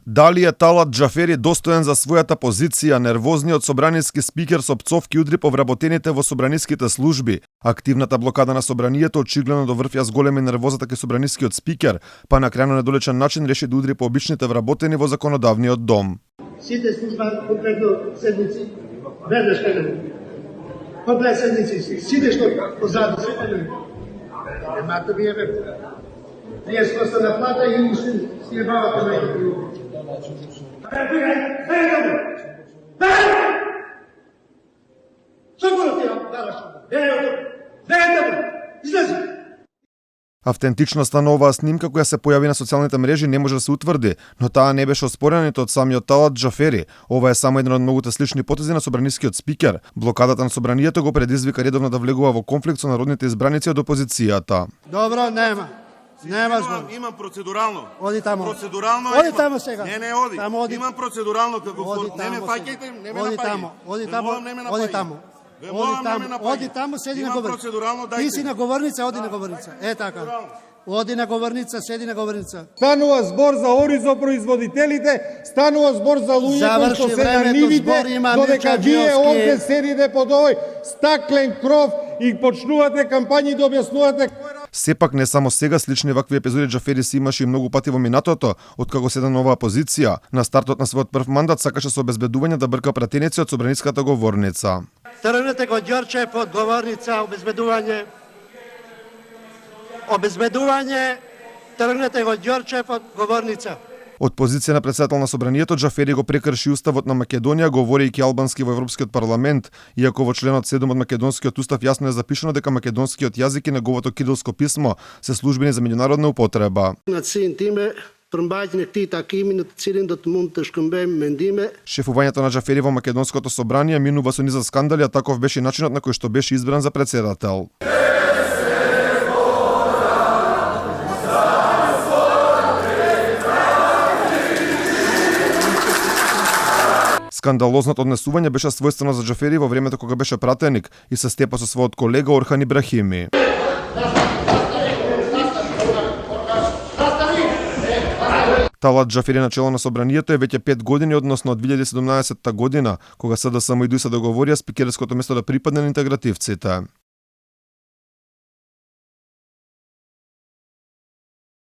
Дали е Талат Џафери достоен за својата позиција? Нервозниот собраниски спикер со пцовки удри по вработените во собраниските служби. Активната блокада на собранието очигледно доврфја зголеми нервозата кај собранискиот спикер, па на крајно недолечен начин реши да удри по обичните вработени во законодавниот дом. Сите служба конкретно седници, веднаш кај комплет седници, сите што позаду, сите немате биеве. Вие сте на плата и уште си бавате на јавно. Автентичноста на оваа снимка која се појави на социјалните мрежи не може да се утврди, но таа не беше оспорена ниту од самиот Талат Џафери. Ова е само еден од многуте слични потези на собранискиот спикер. Блокадата на собранието го предизвика редовно да влегува во конфликт со народните избраници од опозицијата. Добро, нема. Нема збор. Имам процедурално. Оди таму. Процедурално. Оди таму сега. Не, оди. Таму оди. Имам процедурално како Оди не ме таму фаќајте, не ме Оди напаѓајте. таму. Оди таму. Оди таму. Оди таму, седи на говорница. Ти си на говорница, оди на говорница. Е така. Оди на говорница, седи на говорница. Станува збор за оризопроизводителите, станува збор за луѓе кои што се на нивите, додека вие овде седите под овој стаклен кров и почнувате кампањи да објаснувате. Сепак не само сега, слични вакви епизоди Џафери си имаше и многу пати во минатото, откако седа на оваа позиција. На стартот на својот прв мандат сакаше со обезбедување да брка пратеници од собраниската говорница. Тргнете го Ѓорче под говорница, обезбедување. Обезбедување, тргнете го Ѓорче под говорница. Од позиција на председател на собранието, Џафери го прекрши уставот на Македонија, говорејќи албански во Европскиот парламент, иако во членот 7 од македонскиот устав јасно е запишано дека македонскиот јазик и неговото кирилско писмо се службени за меѓународна употреба. Шефувањето на Џафери во македонското собрание минува со низа скандали, а таков беше начинот на кој што беше избран за председател. Скандалозното однесување беше својствено за Џафери во времето кога беше пратеник и се степа со својот колега Орхан Ибрахими. Талат Џафери начело на собранието е веќе 5 години, односно од 2017 година, кога СДСМ и ДУИ се договорија спикерското место да припадне на интегративците.